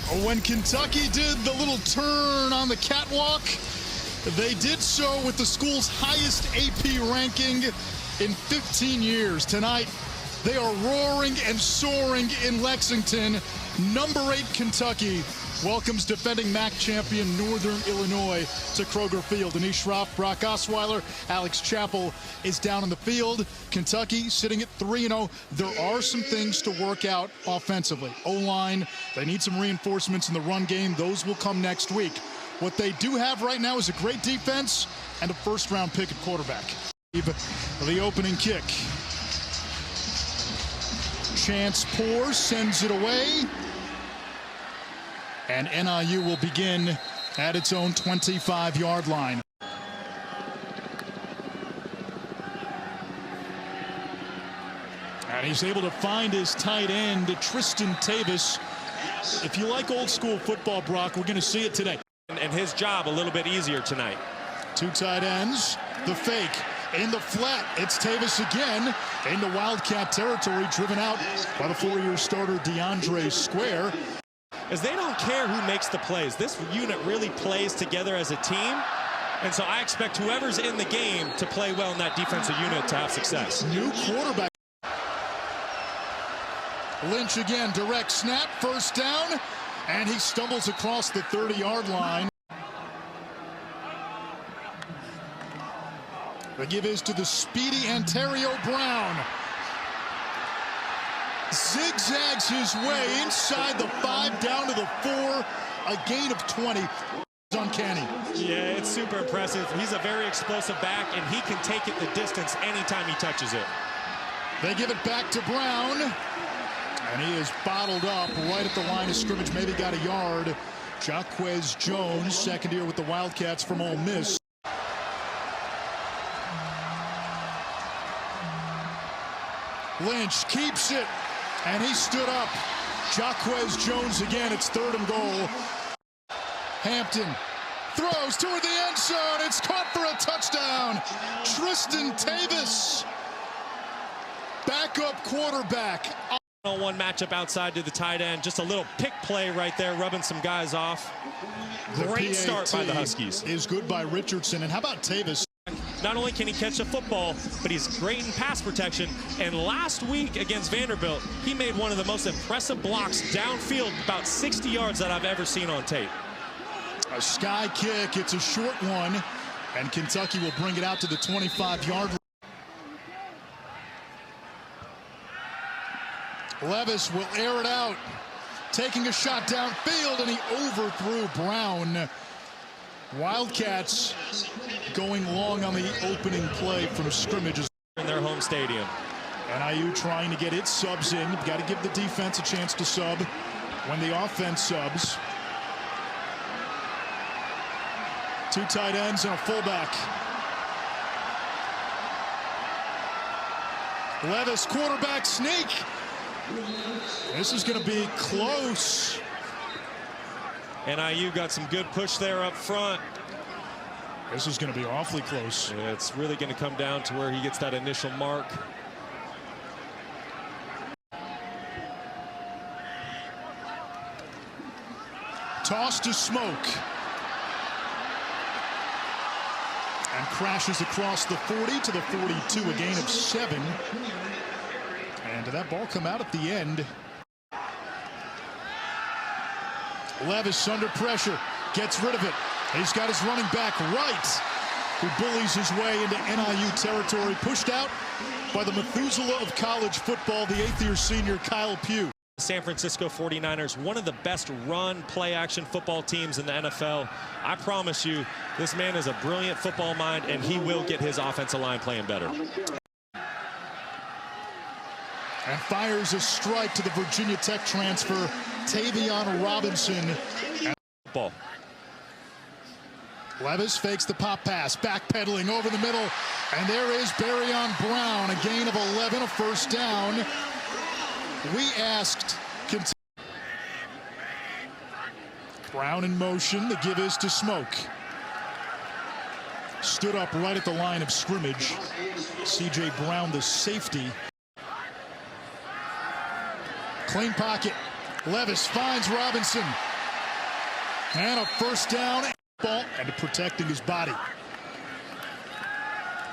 When Kentucky did the little turn on the catwalk, they did so with the school's highest AP ranking in 15 years. Tonight, they are roaring and soaring in Lexington. Number 8 Kentucky welcomes defending MAC champion Northern Illinois to Kroger Field. Denise Schroff, Brock Osweiler, Alex Chappell is down in the field. Kentucky sitting at 3-0. There are some things to work out offensively. O-line, they need some reinforcements in the run game. Those will come next week. What they do have right now is a great defense and a first-round pick at quarterback. The opening kick. Chance Poor sends it away. And NIU will begin at its own 25-yard line. And he's able to find his tight end, Tristan Tavis. If you like old school football, Brock, we're going to see it today. And his job a little bit easier tonight. 2 tight ends, the fake. In the flat, it's Tavis again into Wildcat territory, driven out by the 4-year starter DeAndre Square. As they don't care who makes the plays. This unit really plays together as a team. And so I expect whoever's in the game to play well in that defensive unit to have success. New quarterback. Lynch again, direct snap, first down, and he stumbles across the 30-yard line. The give is to the speedy Ontario Brown. Zigzags his way inside the 5, down to the 4, a gain of 20. Uncanny. Yeah, it's super impressive. He's a very explosive back, and he can take it the distance anytime he touches it. They give it back to Brown, and he is bottled up right at the line of scrimmage, maybe got a yard. Jaquez Jones, second year with the Wildcats from Ole Miss. Lynch keeps it, and he stood up. Jaquez Jones again, it's 3rd and goal. Hampton throws toward the end zone. It's caught for a touchdown. Tristan Tavis, backup quarterback. One matchup outside to the tight end. Just a little pick play right there, rubbing some guys off. Great start by the Huskies. Is good by Richardson. And how about Tavis? Not only can he catch the football, but he's great in pass protection. And last week against Vanderbilt, he made one of the most impressive blocks downfield, about 60 yards that I've ever seen on tape. A sky kick, it's a short one, and Kentucky will bring it out to the 25-yard line. Levis will air it out, taking a shot downfield, and he overthrew Brown. Wildcats going long on the opening play from scrimmages in their home stadium. NIU trying to get its subs in. You've got to give the defense a chance to sub when the offense subs. 2 tight ends and a fullback. Levis, quarterback sneak. This is going to be close. NIU got some good push there up front. This is going to be awfully close. Yeah, it's really going to come down to where he gets that initial mark. Toss to Smoke. And crashes across the 40 to the 42, a gain of 7. And did that ball come out at the end? Levis under pressure, gets rid of it. He's got his running back right, who bullies his way into NIU territory, pushed out by the Methuselah of college football, the 8th-year senior Kyle Pugh. San Francisco 49ers, one of the best run play-action football teams in the NFL. I promise you, this man is a brilliant football mind, and he will get his offensive line playing better. And fires a strike to the Virginia Tech transfer, Tavion Robinson. Ball. Levis fakes the pop pass, backpedaling over the middle, and there is Barryon Brown, a gain of 11, a first down. We asked Kentucky. Brown in motion, the give is to Smoke. Stood up right at the line of scrimmage. C.J. Brown, the safety. Clean pocket. Levis finds Robinson. And a first down, ball, and protecting his body.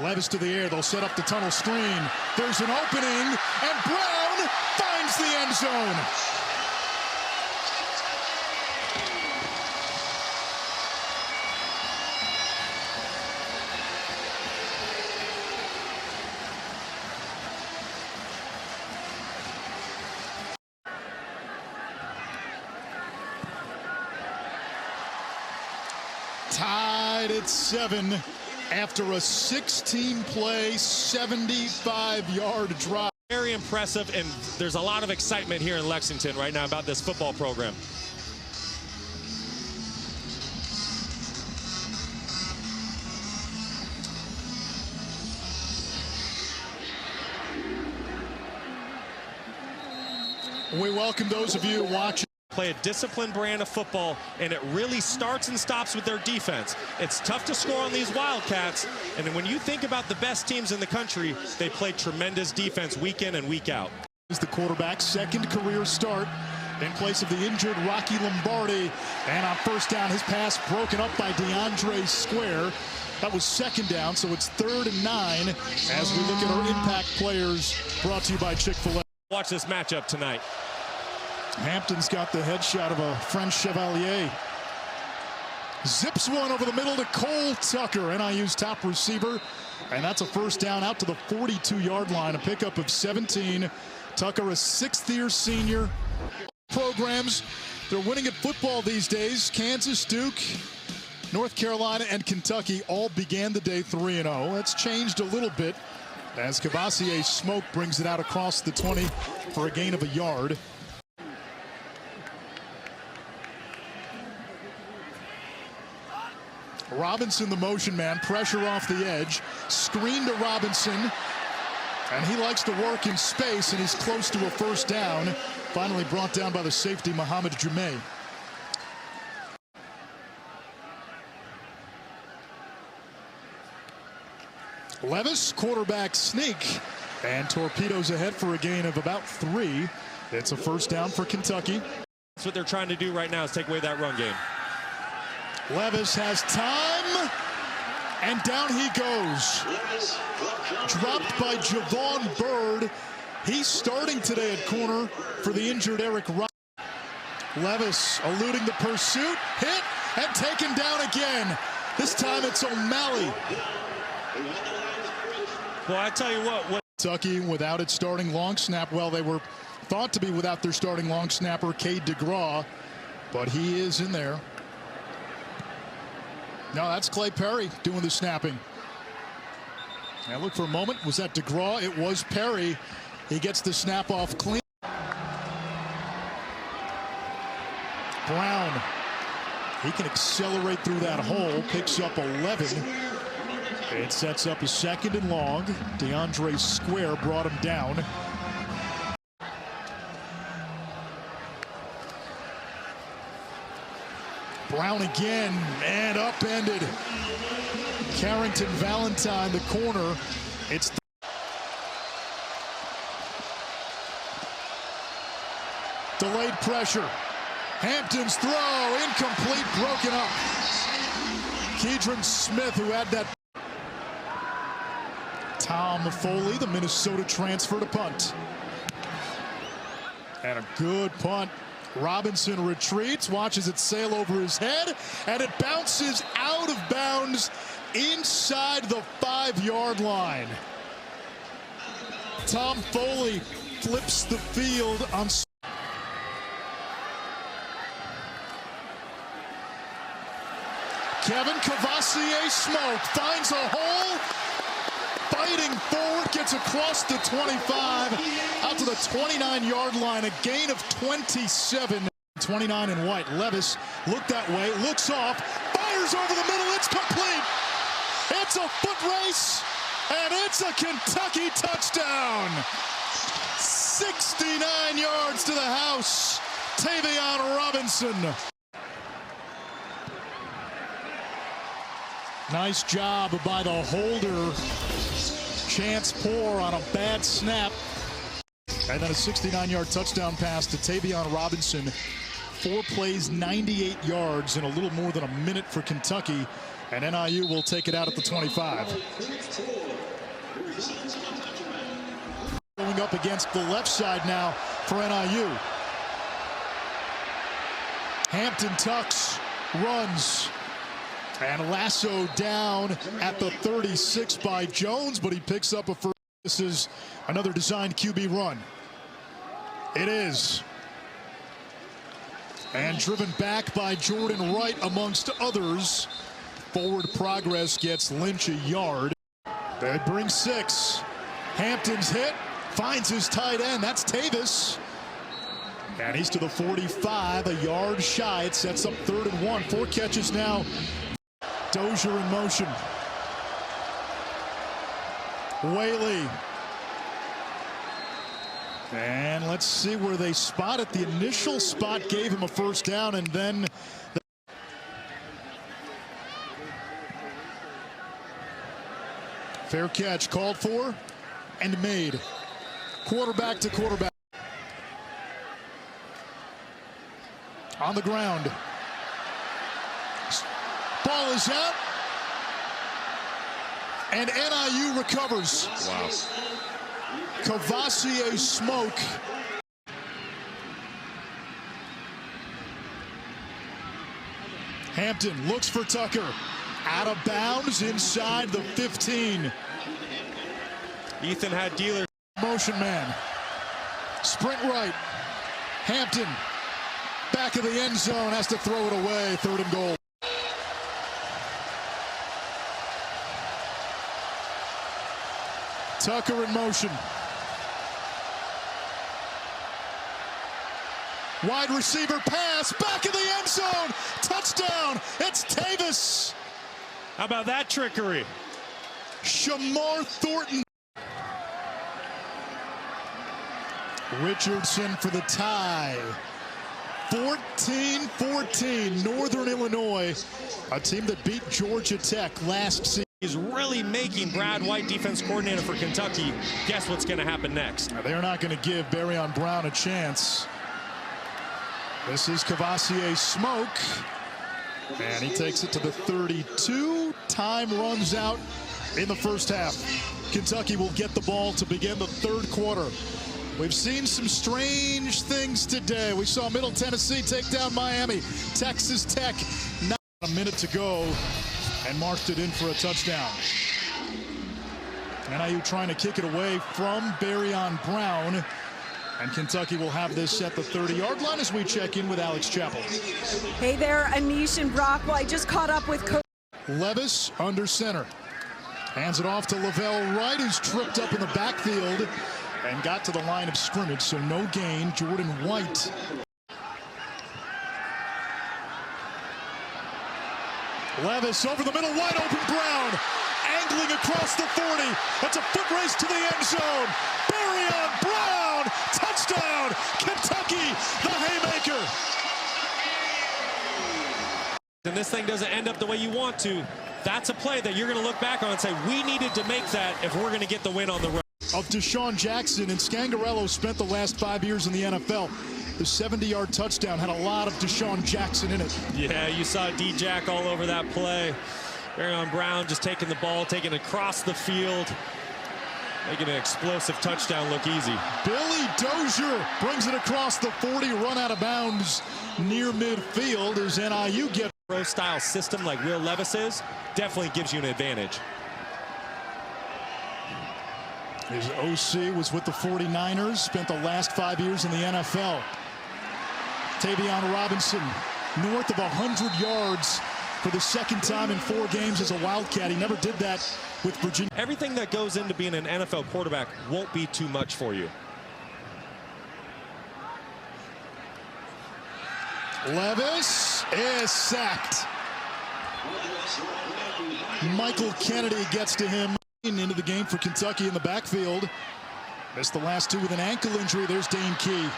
Levis to the air. They'll set up the tunnel screen. There's an opening, and Brown finds the end zone. Tied at 7 after a 16-play, 75-yard drive. Very impressive, and there's a lot of excitement here in Lexington right now about this football program. We welcome those of you watching. Play a disciplined brand of football, and it really starts and stops with their defense. It's tough to score on these Wildcats, and when you think about the best teams in the country, they play tremendous defense week in and week out. Is the quarterback's second career start in place of the injured Rocky Lombardi, and on first down, his pass broken up by DeAndre Square. That was second down, so it's 3rd and 9 as we look at our impact players, brought to you by Chick-fil-A. Watch this matchup tonight. Hampton's got the headshot of a French Chevalier. Zips one over the middle to Cole Tucker, NIU's top receiver. And that's a first down out to the 42-yard line, a pickup of 17. Tucker, a 6th-year senior. Programs, they're winning at football these days. Kansas, Duke, North Carolina, and Kentucky all began the day 3-0. That's changed a little bit as Cavassier Smoke brings it out across the 20 for a gain of a yard. Robinson, the motion man, pressure off the edge, screen to Robinson, and he likes to work in space, and he's close to a first down. Finally brought down by the safety, Mohamed Jume. Levis, quarterback sneak, and torpedoes ahead for a gain of about 3. It's a first down for Kentucky. That's what they're trying to do right now, is take away that run game. Levis has time, and down he goes. Dropped by Javon Bird. He's starting today at corner for the injured Eric Wright. Levis eluding the pursuit, hit, and taken down again. This time it's O'Malley. Well, I tell you what. Kentucky without its starting long snap. Well, they were thought to be without their starting long snapper, Cade DeGraw, but he is in there. No, that's Clay Perry doing the snapping. Now look for a moment. Was that DeGraw? It was Perry. He gets the snap off clean. Brown. He can accelerate through that hole. Picks up 11. It sets up a 2nd and long. DeAndre Square brought him down. Brown again, and upended. Carrington Valentine, the corner. It's delayed pressure. Hampton's throw, incomplete, broken up. Keidron Smith, who had that. Tom Foley, the Minnesota transfer, to punt. And a good punt. Robinson retreats, watches it sail over his head, and it bounces out of bounds inside the 5-yard line. Tom Foley flips the field on. Kevin Cavassier Smoke finds a hole, fighting forward, gets across the 25, out to the 29-yard line, a gain of 27. 29 in white. Levis looked that way, looks off, fires over the middle, it's complete. It's a foot race, and it's a Kentucky touchdown. 69 yards to the house. Tavion Robinson. Nice job by the holder. Chance Poor on a bad snap. And then a 69-yard touchdown pass to Tavion Robinson 4 plays, 98 yards in a little more than a minute for Kentucky. And NIU will take it out at the 25. Going up against the left side now for NIU. Hampton tucks, runs, and lasso down at the 36 by Jones, but he picks up a first. This is another designed QB run. It is. And driven back by Jordan Wright amongst others. Forward progress gets Lynch a yard. They bring 6. Hampton's hit, finds his tight end. That's Tavis. And he's to the 45, a yard shy. It sets up 3rd and 1. 4 catches now. Dozier in motion. Whaley. And let's see where they spot it. The initial spot gave him a first down, and then fair catch called for and made. Quarterback to quarterback. On the ground. Ball is out. And NIU recovers. Wow. Cavassier Smoke. Hampton looks for Tucker. Out of bounds inside the 15. Ethan had dealers. Motion man. Sprint right. Hampton. Back of the end zone, has to throw it away. 3rd and goal. Tucker in motion. Wide receiver pass, back of the end zone. Touchdown, it's Tavis. How about that trickery? Shamar Thornton. Richardson for the tie. 14-14, Northern Illinois, a team that beat Georgia Tech last season. He's really making Brad White, defense coordinator for Kentucky, guess what's going to happen next. They're not going to give Barryon Brown a chance. This is Cavassier Smoke, and he takes it to the 32. Time runs out in the first half. Kentucky will get the ball to begin the 3rd quarter. We've seen some strange things today. We saw Middle Tennessee take down Miami. Texas Tech, not a minute to go, and marched it in for a touchdown. NIU trying to kick it away from Barryon Brown. And Kentucky will have this at the 30-yard line as we check in with Alex Chappell. Hey there, Anish and Brock. Well, I just caught up with Coach Levis under center. Hands it off to Lavelle Wright, who's tripped up in the backfield and got to the line of scrimmage, so no gain. Jordan White. Levis over the middle, wide open Brown. Angling across the 40. That's a foot race to the end zone. Barryon Brown, touchdown, Kentucky, the haymaker. And this thing doesn't end up the way you want to. That's a play that you're going to look back on and say, we needed to make that if we're going to get the win on the road. Of Deshaun Jackson, and Scangarello spent the last 5 years in the NFL. The 70-yard touchdown had a lot of Deshaun Jackson in it. Yeah, you saw D-Jack all over that play. Barryon Brown just taking the ball, taking it across the field, making an explosive touchdown look easy. Billy Dozier brings it across the 40, run out of bounds near midfield as NIU gets. Pro-style system like Will Levis is definitely gives you an advantage. His OC was with the 49ers, spent the last 5 years in the NFL. Tavion Robinson, north of 100 yards for the 2nd time in 4 games as a Wildcat. He never did that with Virginia. Everything that goes into being an NFL quarterback won't be too much for you. Levis is sacked. Michael Kennedy gets to him. Into the game for Kentucky in the backfield. Missed the last 2 with an ankle injury. There's Dane Key.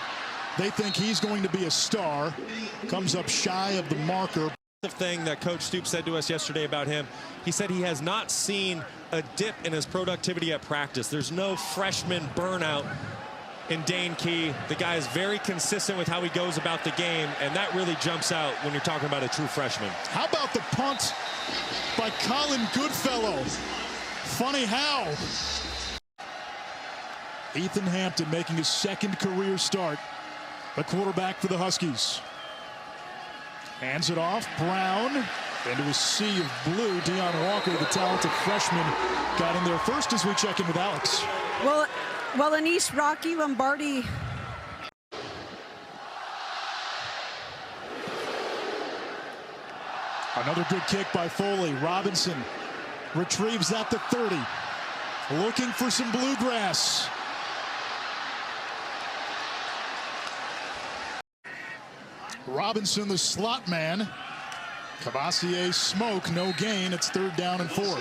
They think he's going to be a star. Comes up shy of the marker. The thing that Coach Stoops said to us yesterday about him, he said he has not seen a dip in his productivity at practice. There's no freshman burnout in Dane Key. The guy is very consistent with how he goes about the game, and that really jumps out when you're talking about a true freshman. How about the punt by Colin Goodfellow? Funny how. Ethan Hampton making his second career start, the quarterback for the Huskies. Hands it off, Brown into a sea of blue. Deion Walker, the talented freshman, got in there first as we check in with Alex. Well, Anish Rocky Lombardi. Another good kick by Foley. Robinson retrieves at the 30. Looking for some bluegrass. Robinson, the slot man. Cavassier smoke, no gain. It's 3rd down and 4.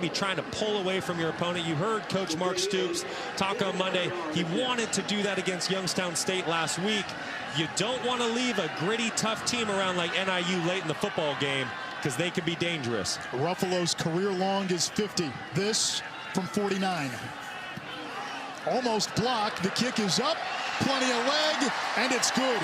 Be trying to pull away from your opponent. You heard Coach Mark Stoops talk on Monday. He wanted to do that against Youngstown State last week. You don't want to leave a gritty, tough team around like NIU late in the football game, because they could be dangerous. Ruffalo's career long is 50. This from 49. Almost blocked. The kick is up. Plenty of leg, and it's good.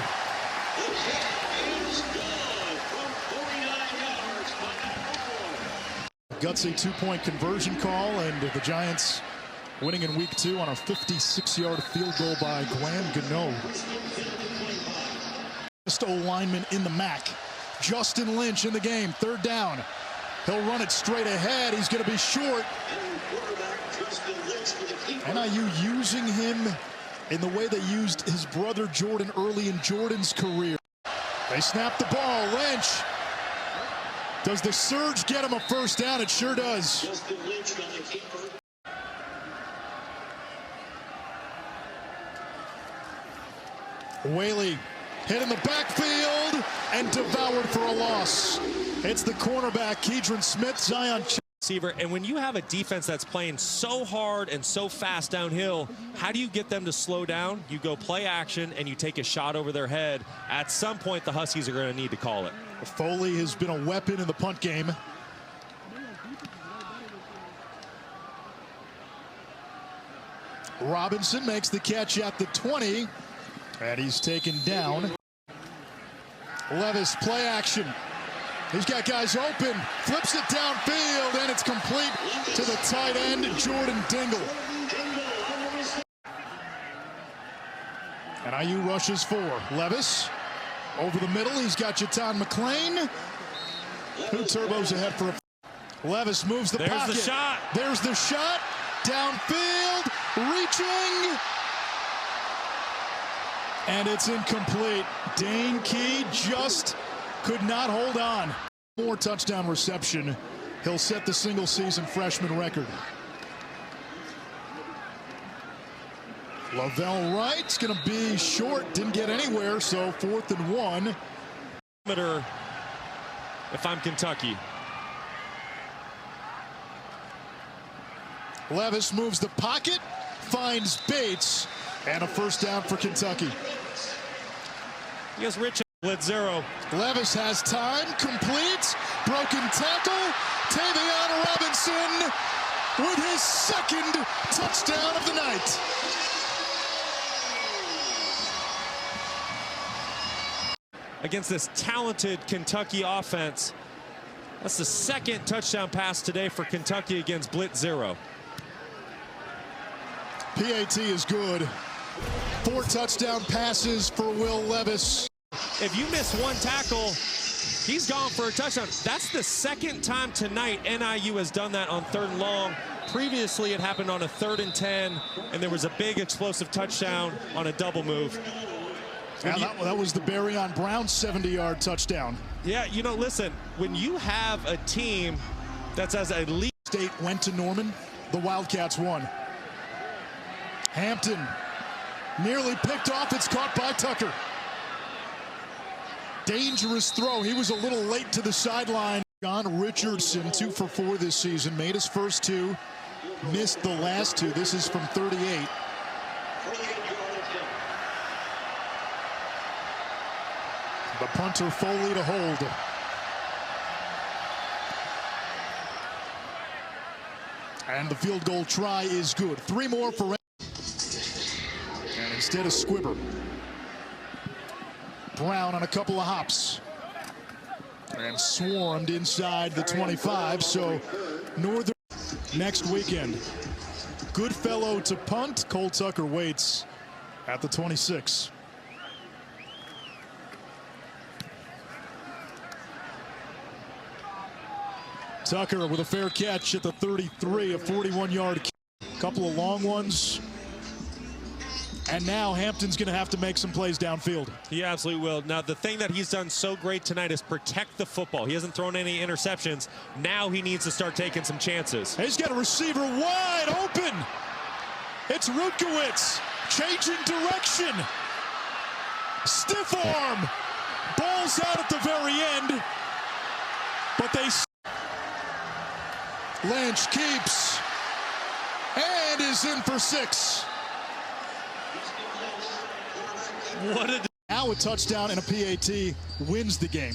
Gutsy 2-point conversion call, and the Giants winning in week 2 on a 56-yard field goal by Graham Gano. Best O-lineman in the MAC. Justin Lynch in the game, 3rd down. He'll run it straight ahead. He's going to be short. NIU using him in the way they used his brother Jordan early in Jordan's career. They snap the ball. Lynch. Does the surge get him a 1st down? It sure does. Whaley hit in the backfield and devoured for a loss. It's the cornerback, Keidron Smith, Zion. Receiver, and when you have a defense that's playing so hard and so fast downhill, how do you get them to slow down? You go play action and you take a shot over their head. At some point, the Huskies are going to need to call it. Foley has been a weapon in the punt game. Robinson makes the catch at the 20, and he's taken down. Levis, play action. He's got guys open, flips it downfield, and it's complete to the tight end, Jordan Dingle. And IU rushes 4. Levis over the middle. He's got Jatan McClain. 2 turbos ahead for a... Levis moves the pocket. There's the shot. There's the shot. Downfield, reaching. And it's incomplete. Dane Key just could not hold on. More touchdown reception. He'll set the single-season freshman record. Lavelle Wright's going to be short. Didn't get anywhere, so 4th and 1. If I'm Kentucky. Levis moves the pocket, finds Bates, and a 1st down for Kentucky. He has Rich at 0. Levis has time, complete, broken tackle. Tavion Robinson with his 2nd touchdown of the night. Against this talented Kentucky offense, that's the 2nd touchdown pass today for Kentucky against Blitz 0. PAT is good. 4 touchdown passes for Will Levis. If you miss 1 tackle, he's gone for a touchdown. That's the 2nd time tonight NIU has done that on 3rd and long. Previously, it happened on a 3rd and 10, and there was a big explosive touchdown on a double move. Yeah, that was the Barryon Brown 70-yard touchdown. Yeah, you know, listen, when you have a team that's as elite. State went to Norman, the Wildcats won. Hampton nearly picked off. It's caught by Tucker. Dangerous throw. He was a little late to the sideline. John Richardson, 2 for 4 this season, made his first 2, missed the last 2. This is from 38. The punter Foley to hold. And the field goal try is good. 3 more for instead of Squibber. Brown on a couple of hops. And swarmed inside the 25, so Northern next weekend. Goodfellow to punt. Cole Tucker waits at the 26. Tucker with a fair catch at the 33, a 41-yard kick. Couple of long ones. And now Hampton's going to have to make some plays downfield. He absolutely will. Now, the thing that he's done so great tonight is protect the football. He hasn't thrown any interceptions. Now he needs to start taking some chances. He's got a receiver wide open. It's Rutkowitz changing direction. Stiff arm. Ball's out at the very end. But they... Lynch keeps and is in for 6. Now a touchdown and a PAT wins the game.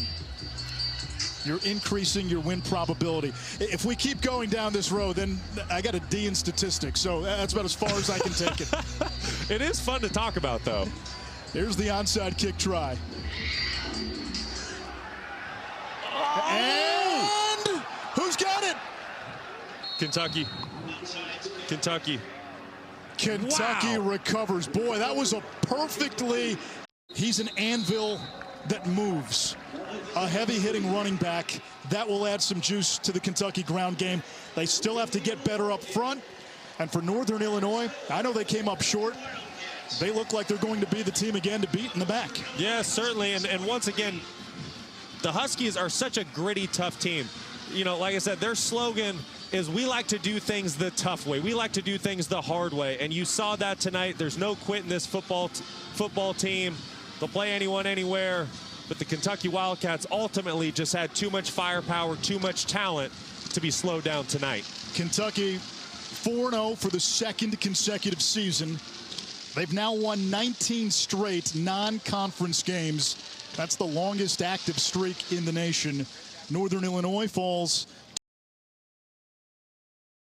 You're increasing your win probability. If we keep going down this road, then I got a D in statistics, so that's about as far as I can take it. It is fun to talk about, though. Here's the onside kick try. Oh! And who's got it? Kentucky. Kentucky. Kentucky recovers. Boy, that was a perfectly... He's an anvil that moves. A heavy-hitting running back. That will add some juice to the Kentucky ground game. They still have to get better up front. And for Northern Illinois, I know they came up short. They look like they're going to be the team again to beat in the back. Yeah, certainly. And once again, the Huskies are such a gritty, tough team. You know, like I said, their slogan is we like to do things the tough way. We like to do things the hard way. And you saw that tonight. There's no quit in this football team. They'll play anyone, anywhere. But the Kentucky Wildcats ultimately just had too much firepower, too much talent to be slowed down tonight. Kentucky 4-0 for the second consecutive season. They've now won 19 straight non-conference games. That's the longest active streak in the nation. Northern Illinois falls